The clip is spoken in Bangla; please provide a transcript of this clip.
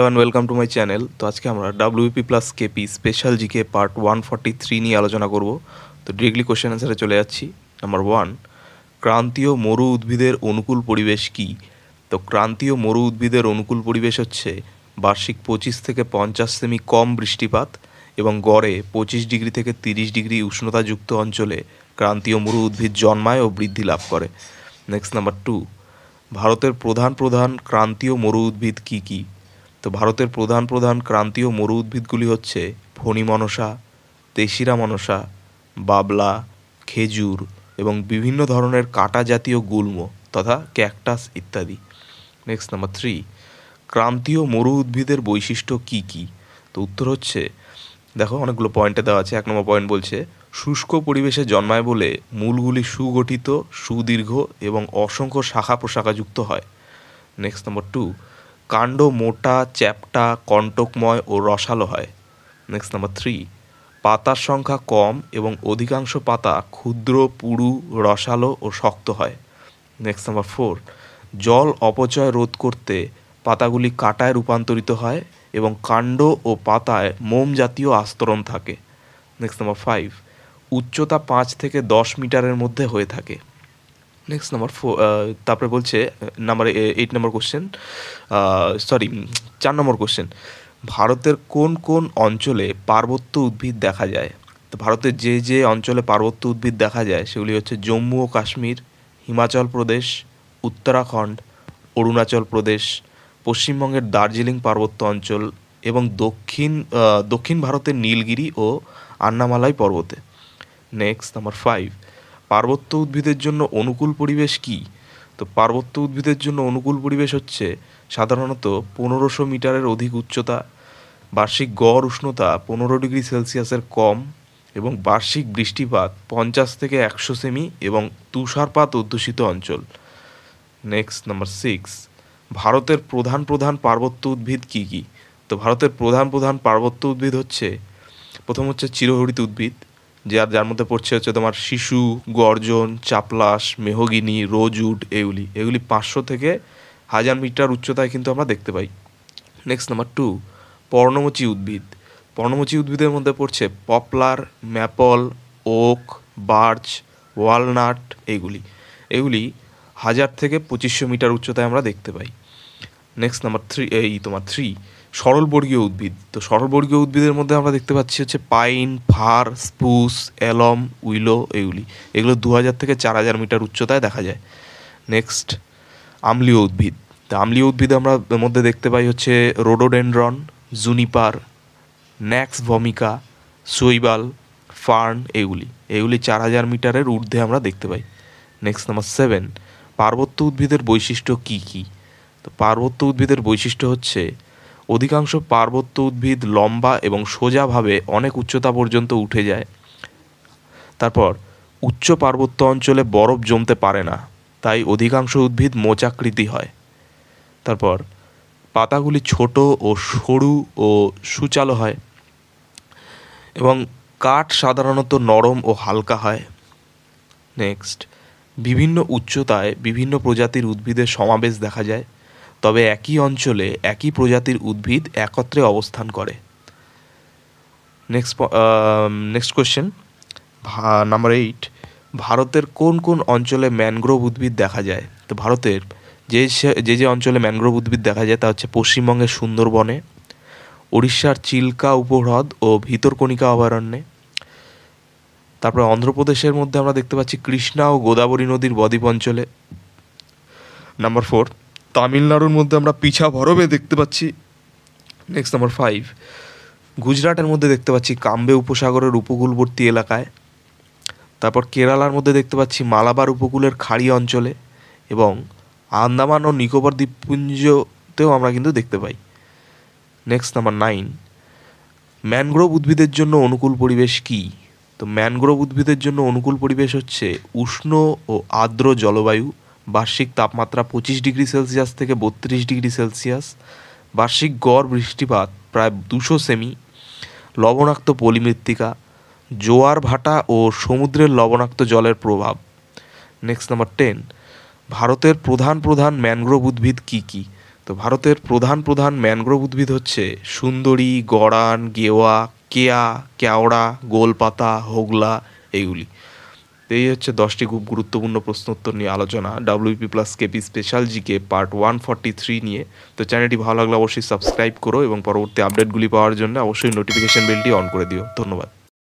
And welcome to my channel. তো আজকে আমরা WP plus KP special GK part 143 নিয়ে আলোচনা করব। তো ডিরেক্টলি কোশ্চেন অ্যান্সারে চলে যাচ্ছি। নাম্বার 1, ক্রান্তীয় মরু উদ্ভিদের অনুকূল পরিবেশ কী? তো ক্রান্তীয় মরু উদ্ভিদের অনুকূল পরিবেশ হচ্ছে বার্ষিক 25 থেকে 50 সেমি কম বৃষ্টিপাত এবং গড়ে 25 ডিগ্রি থেকে 30 ডিগ্রি উষ্ণতাযুক্ত অঞ্চলে ক্রান্তীয় মরু উদ্ভিদ জন্মায় ও বৃদ্ধি লাভ করে। নেক্সট নাম্বার 2, ভারতের প্রধান প্রধান ক্রান্তীয় মরু উদ্ভিদ কী কী? তো ভারতের প্রধান প্রধান ক্রান্তীয় মরু উদ্ভিদগুলি হচ্ছে ফণী মনসা, তেসিরা মনসা, বাবলা, খেজুর এবং বিভিন্ন ধরনের কাঁটা জাতীয় গুল্ম তথা ক্যাকটাস ইত্যাদি। নেক্সট নাম্বার 3, ক্রান্তীয় মরু উদ্ভিদের বৈশিষ্ট্য কী কী? তো উত্তর হচ্ছে, দেখো অনেকগুলো পয়েন্টে দেওয়া আছে। 1 নম্বর পয়েন্ট বলছে শুষ্ক পরিবেশে জন্মায় বলে মূলগুলি সুগঠিত, সুদীর্ঘ এবং অসংখ্য শাখা প্রশাখাযুক্ত হয়। নেক্সট নাম্বার 2, কাণ্ড মোটা, চ্যাপ্টা, কণ্টকময় ও রসালো হয়। নেক্সট নাম্বার 3, পাতার সংখ্যা কম এবং অধিকাংশ পাতা ক্ষুদ্র, পুরু, রসালো ও শক্ত হয়। নেক্সট নাম্বার 4, জল অপচয় রোধ করতে পাতাগুলি কাঁটায় রূপান্তরিত হয় এবং কাণ্ড ও পাতায় মোম জাতীয় আস্তরণ থাকে। নেক্সট নাম্বার 5, উচ্চতা 5 থেকে 10 মিটারের মধ্যে হয়ে থাকে। নেক্সট নাম্বার 4, তারপরে বলছে নাম্বার 8 নম্বর কোশ্চেন, 4 নম্বর কোশ্চেন, ভারতের কোন কোন অঞ্চলে পার্বত্য উদ্ভিদ দেখা যায়? তো ভারতের যে যে অঞ্চলে পার্বত্য উদ্ভিদ দেখা যায় সেগুলি হচ্ছে জম্মু ও কাশ্মীর, হিমাচল প্রদেশ, উত্তরাখণ্ড, অরুণাচল প্রদেশ, পশ্চিমবঙ্গের দার্জিলিং পার্বত্য অঞ্চল এবং দক্ষিণ ভারতের নীলগিরি ও আন্নামালাই পর্বতে। নেক্সট নাম্বার 5, পার্বত্য উদ্ভিদের জন্য অনুকূল পরিবেশ কী? তো পার্বত্য উদ্ভিদের জন্য অনুকূল পরিবেশ হচ্ছে সাধারণত 1500 মিটারের অধিক উচ্চতা, বার্ষিক গড় উষ্ণতা 15 ডিগ্রি সেলসিয়াসের কম এবং বার্ষিক বৃষ্টিপাত 50 থেকে 100 সেমি এবং তুষারপাত অধ্যুষিত অঞ্চল। নেক্সট নাম্বার 6, ভারতের প্রধান প্রধান পার্বত্য উদ্ভিদ কী কী? তো ভারতের প্রধান প্রধান পার্বত্য উদ্ভিদ হচ্ছে, প্রথম হচ্ছে চিরহরিত উদ্ভিদ, যার মধ্যে পড়ছে হচ্ছে তোমার শিশু, গর্জন, চাপলাস, মেহগিনি, রোজউড, এগুলি 500 থেকে 1000 মিটার উচ্চতায় কিন্তু আমরা দেখতে পাই। নেক্সট নাম্বার 2, পর্ণমোচী উদ্ভিদ। পর্ণমোচী উদ্ভিদের মধ্যে পড়ছে poplar, maple, oak, birch, walnut, এগুলি 1000 থেকে 2500 মিটার উচ্চতায় আমরা দেখতে পাই। নেক্সট নাম্বার 3, সরলবর্গীয় উদ্ভিদ। তো সরলবর্গীয় উদ্ভিদের মধ্যে আমরা দেখতে পাচ্ছি হচ্ছে পাইন, ফার, স্পুস, এলম, উইলো, এগুলো 2000 থেকে 4000 মিটার উচ্চতায় দেখা যায়। নেক্সট, আম্লীয় উদ্ভিদ। তো আম্লীয় উদ্ভিদ আমরা মধ্যে দেখতে পাই হচ্ছে রোডোডেনড্রন, জুনিপার, ন্যাক্স ভমিকা, শৈবাল, ফার্ন, এগুলি 4000 মিটারের ঊর্ধ্বে আমরা দেখতে পাই। নেক্সট নাম্বার 7, পার্বত্য উদ্ভিদের বৈশিষ্ট্য কী কী? তো পার্বত্য উদ্ভিদের বৈশিষ্ট্য হচ্ছে অধিকাংশ পার্বত্য উদ্ভিদ লম্বা এবং সোজাভাবে অনেক উচ্চতা পর্যন্ত উঠে যায়। তারপর উচ্চ পার্বত্য অঞ্চলে বরফ জমতে পারে না, তাই অধিকাংশ উদ্ভিদ মোচাকৃতি হয়। তারপর পাতাগুলি ছোট ও সরু ও সুচালো হয় এবং কাঠ সাধারণত নরম ও হালকা হয়। নেক্সট, বিভিন্ন উচ্চতায় বিভিন্ন প্রজাতির উদ্ভিদের সমাবেশ দেখা যায়, তবে একই অঞ্চলে একই প্রজাতির উদ্ভিদ একত্রে অবস্থান করে। নেক্সট কোশ্চেন, নাম্বার 8, ভারতের কোন কোন অঞ্চলে ম্যানগ্রোভ উদ্ভিদ দেখা যায়? তো ভারতের যে অঞ্চলে ম্যানগ্রোভ উদ্ভিদ দেখা যায় তা হচ্ছে পশ্চিমবঙ্গের সুন্দরবনে, উড়িষ্যার চিল্কা উপহ্রদ ও ভিতরকণিকা অভয়ারণ্যে। তারপরে অন্ধ্রপ্রদেশের মধ্যে আমরা দেখতে পাচ্ছি কৃষ্ণা ও গোদাবরী নদীর বদ্বীপ অঞ্চলে। নাম্বার 4, তামিলনাড়ুর মধ্যে আমরা পিছা ভরবে দেখতে পাচ্ছি। নেক্সট নাম্বার 5, গুজরাটের মধ্যে দেখতে পাচ্ছি কাম্বে উপসাগরের উপকূলবর্তী এলাকায়। তারপর কেরালার মধ্যে দেখতে পাচ্ছি মালাবার উপকূলের খাড়ি অঞ্চলে এবং আন্দামান ও নিকোবর দ্বীপপুঞ্জতেও আমরা কিন্তু দেখতে পাই। নেক্সট নাম্বার 9, ম্যানগ্রোভ উদ্ভিদের জন্য অনুকূল পরিবেশ কী? তো ম্যানগ্রোভ উদ্ভিদের জন্য অনুকূল পরিবেশ হচ্ছে উষ্ণ ও আর্দ্র জলবায়ু, বার্ষিক তাপমাত্রা 25 ডিগ্রি সেলসিয়াস থেকে 32 ডিগ্রি সেলসিয়াস, বার্ষিক গড় বৃষ্টিপাত প্রায় 200 সেমি, লবণাক্ত পলিমৃত্তিকা, জোয়ার ভাটা ও সমুদ্রের লবণাক্ত জলের প্রভাব। নেক্সট নাম্বার 10, ভারতের প্রধান প্রধান ম্যানগ্রোভ উদ্ভিদ কী কী? তো ভারতের প্রধান প্রধান ম্যানগ্রোভ উদ্ভিদ হচ্ছে সুন্দরী, গড়ান, গেওয়া, কেয়া, কেওড়া, গোলপাতা, হোগলা, এইগুলি। তো এই হচ্ছে 10টি খুব গুরুত্বপূর্ণ প্রশ্ন উত্তর নিয়ে আলোচনা WP plus KP special GK part 143 নিয়ে। তো চ্যানেলটি ভালো লাগলে অবশ্যই সাবস্ক্রাইব করো এবং পরবর্তী আপডেটগুলি পাওয়ার জন্য অবশ্যই নোটিফিকেশন বেলটি অন করে দিও। ধন্যবাদ।